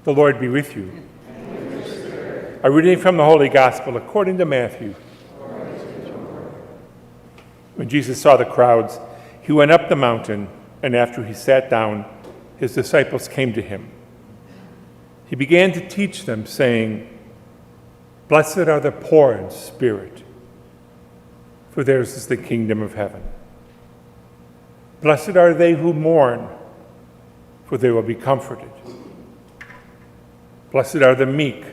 The Lord be with you. A reading from the Holy Gospel according to Matthew. When Jesus saw the crowds, he went up the mountain, and after he sat down, his disciples came to him. He began to teach them, saying, "Blessed are the poor in spirit, for theirs is the kingdom of heaven. Blessed are they who mourn, for they will be comforted. Blessed are the meek,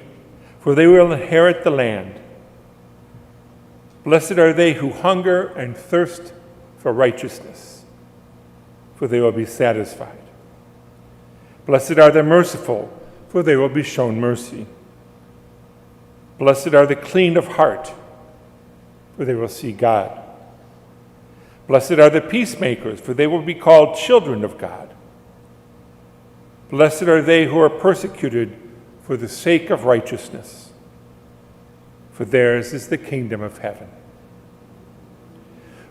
for they will inherit the land. Blessed are they who hunger and thirst for righteousness, for they will be satisfied. Blessed are the merciful, for they will be shown mercy. Blessed are the clean of heart, for they will see God. Blessed are the peacemakers, for they will be called children of God. Blessed are they who are persecuted for the sake of righteousness, for theirs is the kingdom of heaven.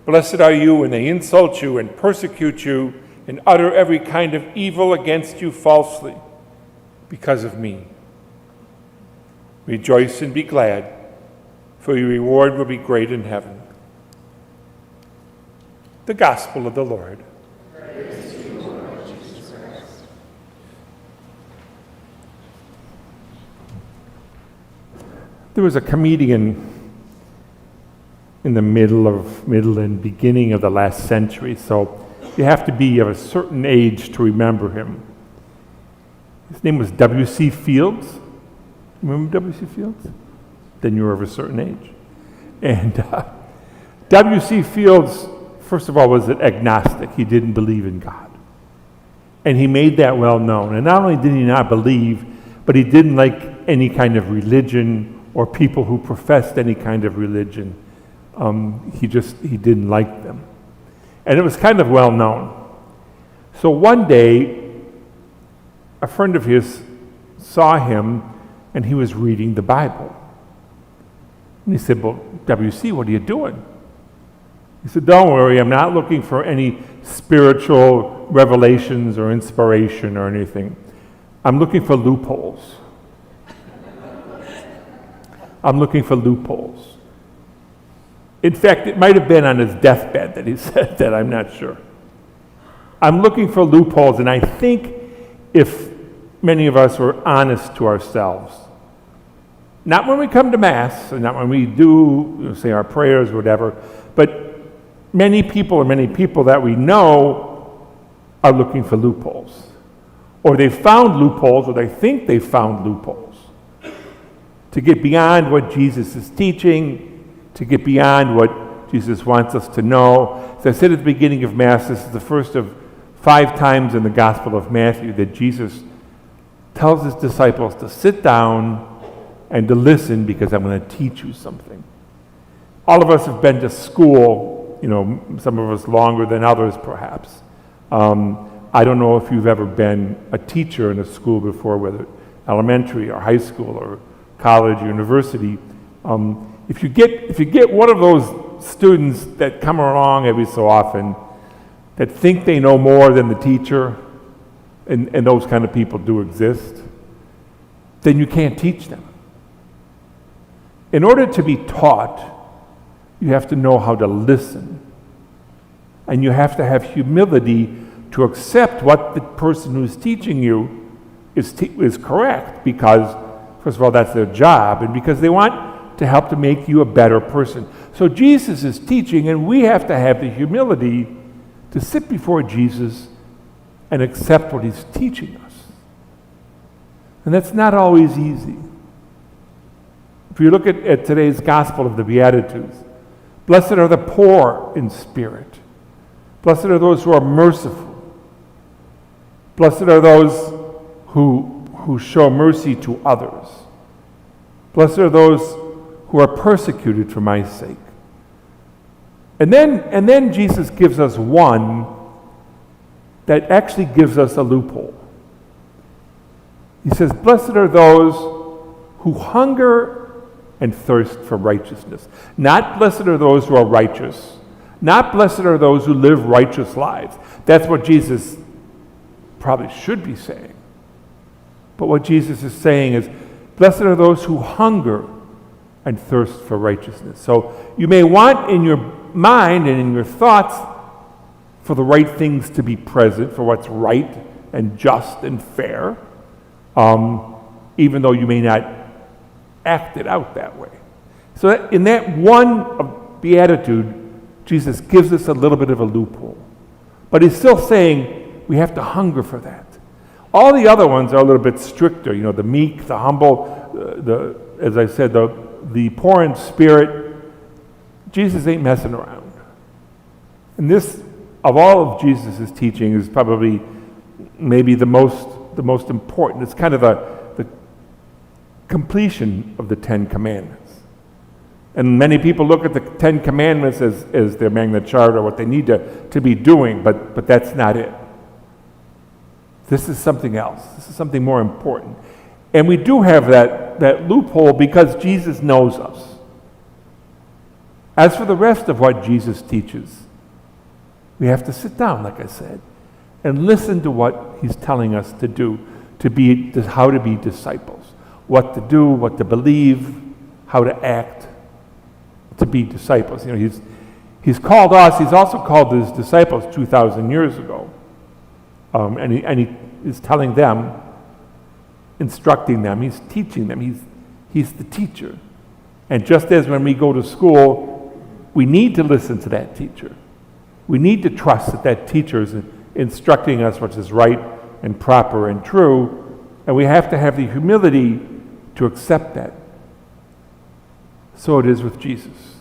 Blessed are you when they insult you and persecute you and utter every kind of evil against you falsely because of me. Rejoice and be glad, for your reward will be great in heaven." The Gospel of the Lord. Praise to you, Lord Jesus Christ. There was a comedian in the middle and beginning of the last century, so you have to be of a certain age to remember him. His name was W.C. Fields. Remember W.C. Fields? Then you were of a certain age. And W.C. Fields, first of all, was an agnostic. He didn't believe in God. And he made that well known. And not only did he not believe, but he didn't like any kind of religion or people who professed any kind of religion. He didn't like them. And it was kind of well known. So one day, a friend of his saw him and he was reading the Bible. And he said, "Well, W.C., what are you doing?" He said, "Don't worry, I'm not looking for any spiritual revelations or inspiration or anything. I'm looking for loopholes. I'm looking for loopholes." In fact, it might have been on his deathbed that he said that, I'm not sure. I'm looking for loopholes, and I think if many of us were honest to ourselves, not when we come to Mass, and not when we do say our prayers or whatever, but many people that we know are looking for loopholes. Or they've found loopholes, or they think they've found loopholes to get beyond what Jesus is teaching, to get beyond what Jesus wants us to know. As I said at the beginning of Mass, this is the first of 5 times in the Gospel of Matthew that Jesus tells his disciples to sit down and to listen because I'm going to teach you something. All of us have been to school, some of us longer than others perhaps. I don't know if you've ever been a teacher in a school before, whether elementary or high school or college or university. If you get one of those students that come along every so often that think they know more than the teacher, and those kind of people do exist, then you can't teach them. In order to be taught, you have to know how to listen. And you have to have humility to accept what the person who's teaching you is correct, because, first of all, that's their job, and because they want to help to make you a better person. So Jesus is teaching, and we have to have the humility to sit before Jesus and accept what he's teaching us. And that's not always easy. If you look at today's Gospel of the Beatitudes, blessed are the poor in spirit. Blessed are those who are merciful. Blessed are those who show mercy to others. Blessed are those who are persecuted for my sake. And then Jesus gives us one that actually gives us a loophole. He says, blessed are those who hunger and thirst for righteousness. Not blessed are those who are righteous. Not blessed are those who live righteous lives. That's what Jesus probably should be saying. But what Jesus is saying is, blessed are those who hunger and thirst for righteousness. So you may want in your mind and in your thoughts for the right things to be present, for what's right and just and fair, even though you may not act it out that way. So in that one beatitude, Jesus gives us a little bit of a loophole. But he's still saying we have to hunger for that. All the other ones are a little bit stricter, the meek, the humble, as I said, the poor in spirit. Jesus ain't messing around. And this, of all of Jesus' teaching, is probably maybe the most important. It's kind of the completion of the Ten Commandments. And many people look at the Ten Commandments as their Magna Charta, what they need to be doing, but that's not it. This is something else. This is something more important. And we do have that loophole because Jesus knows us. As for the rest of what Jesus teaches, we have to sit down, like I said, and listen to what he's telling us to do, how to be disciples, what to do, what to believe, how to act, to be disciples. He's called us, he's also called his disciples 2,000 years ago. And he is telling them, instructing them, he's teaching them, he's the teacher. And just as when we go to school, we need to listen to that teacher. We need to trust that teacher is instructing us what is right and proper and true, and we have to have the humility to accept that. So it is with Jesus.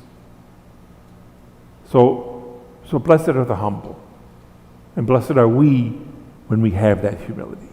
So blessed are the humble, and blessed are we when we have that humility.